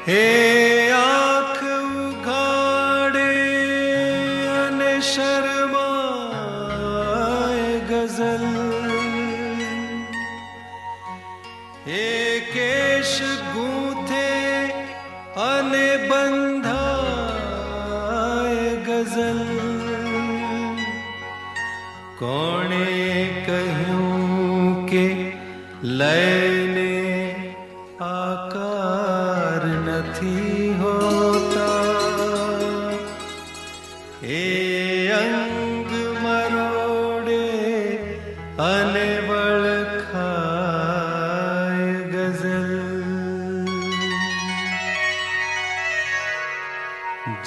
હે આંખ ઉઘાડે અને શરમાય ગઝલ, હે કેશ ગૂંથે અને બંધાય ગઝલ, કોણે કહ્યું કે લયને આકાર નથી હોતા, એ અંગ મરોડે અને વળખાય ગઝલ,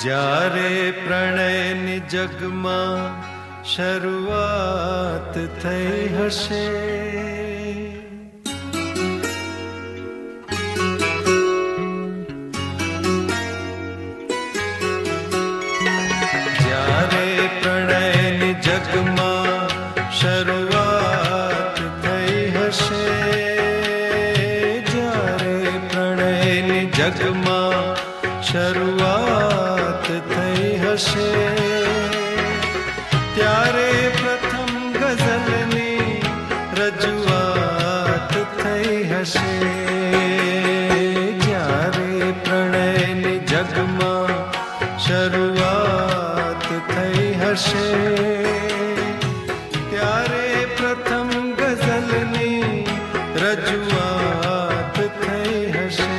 જ્યારે પ્રણયની જગમાં શરૂઆત થઈ હશે, જ્યારે પ્રણયની જગમાં શરૂઆત થઈ હશે, જ્યારે પ્રણયની જગમાં શરૂઆત થઈ હશે, ત્યારે પ્રથમ ગઝલની રજૂઆત થઈ હશે, જ્યારે પ્રણયની જગમાં શરૂઆત થઈ હશે, ત્યારે પ્રથમ ગઝલની રજૂઆત થઈ હશે.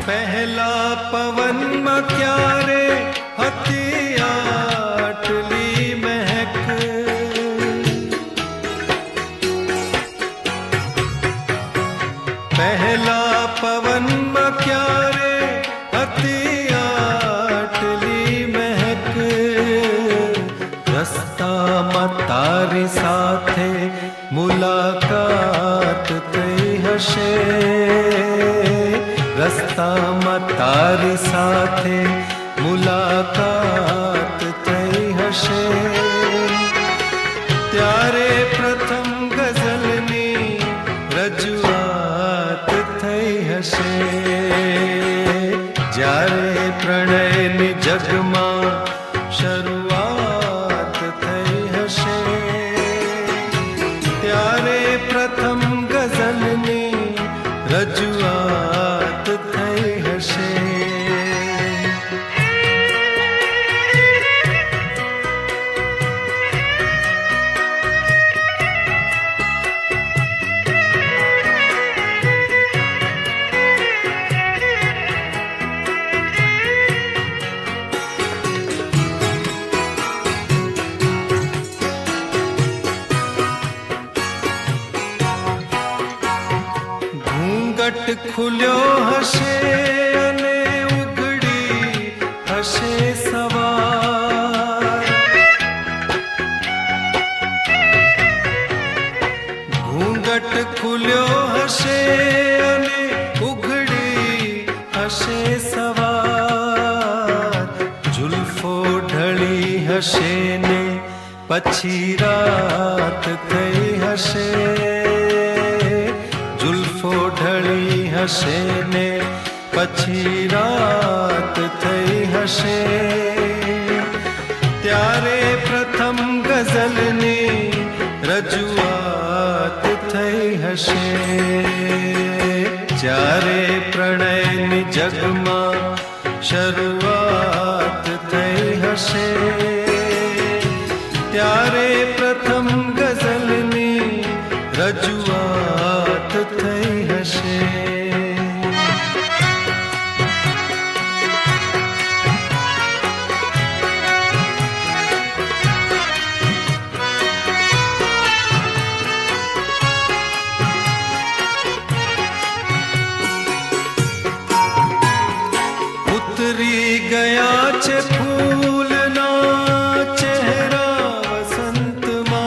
પહેલા પવનમાં ક્યારે હતી આટલી મહેક, પહેલા પવનમાં ક્યારે હતી આટલી મહેક, રસ્તામાં તારી સાથે મુલાકાત થઈ હશે, રસ્તામાં તારી સાથે મુલાકાત થઈ હશે, ત્યારે પ્રથમ ગઝલની રજૂઆત થઈ હશે, જ્યારે પ્રણયની જગમાં શરૂઆત થઈ હશે, ત્યારે પ્રથમ ગઝલની રજૂઆત થઈ હશે. ઘૂંઘટ ખુલ્યો હશે અને ઉઘડી હશે સવાર, ઘૂંઘટ ખુલ્યો હશે અને ઉઘડી હશે સવાર, જુલ્ફો ઢળી હશે ને પછી રાત થઈ હશે, જુલ્ફો ઢળી હશે ને પછી રાત થઈ હશે, ત્યારે પ્રથમ ગઝલની રજૂઆત થઈ હશે, જ્યારે પ્રણયની જગમાં શરૂઆત થઈ હશે, ત્યારે પ્રથમ ગઝલની રજૂઆત થઈ હશે. ઉતરી ગયા છે ફૂલના ચહેરા વસંતમાં,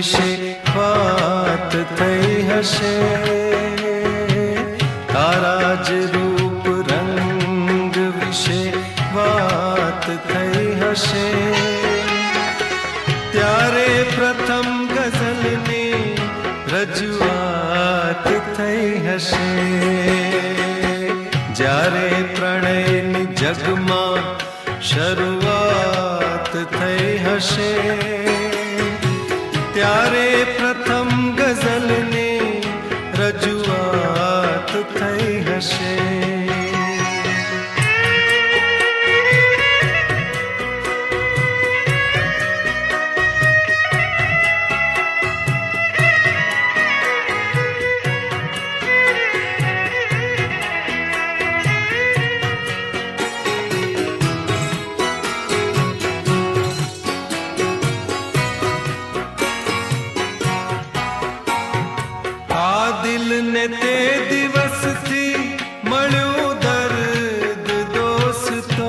વિશે વાત થઈ હશે, તારા જ રૂપ રંગ વિશે વાત થઈ હશે. ત્યારે પ્રથમ ગઝલની રજૂઆત થઈ હશે, જ્યારે પ્રણયની જગમાં શરૂઆત થઈ હશે. ત્યારે પ્રથમ ગઝલની રજૂઆત થઈ હશે. દિલને તે દિવસથી મળ્યું દર્દ દોસ્તો,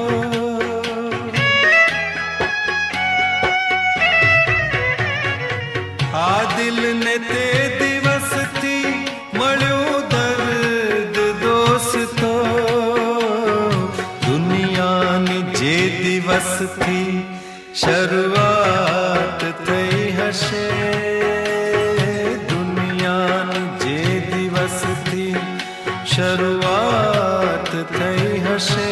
આ દિલને તે દિવસથી મળ્યું દર્દ દોસ્તો. દુનિયાની જે દિવસથી શરૂઆત થઈ હશે, શરૂઆત થઈ હશે.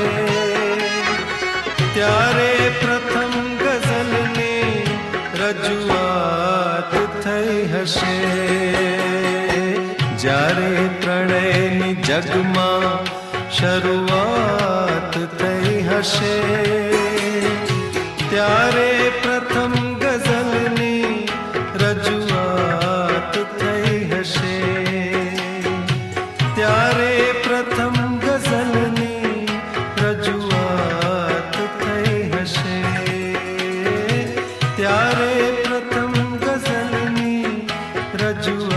ત્યારે પ્રથમ ગઝલની રજૂઆત થઈ હશે, જ્યારે પ્રણયની જગમાં શરૂઆત થઈ હશે. ત્યારે પ્રથમ ગઝલની રજૂઆત થઈ હશે, ત્યારે પ્રથમ ગઝલની રજૂઆત થઈ હશે. ત્યારે પ્રથમ ગઝલની રજૂઆત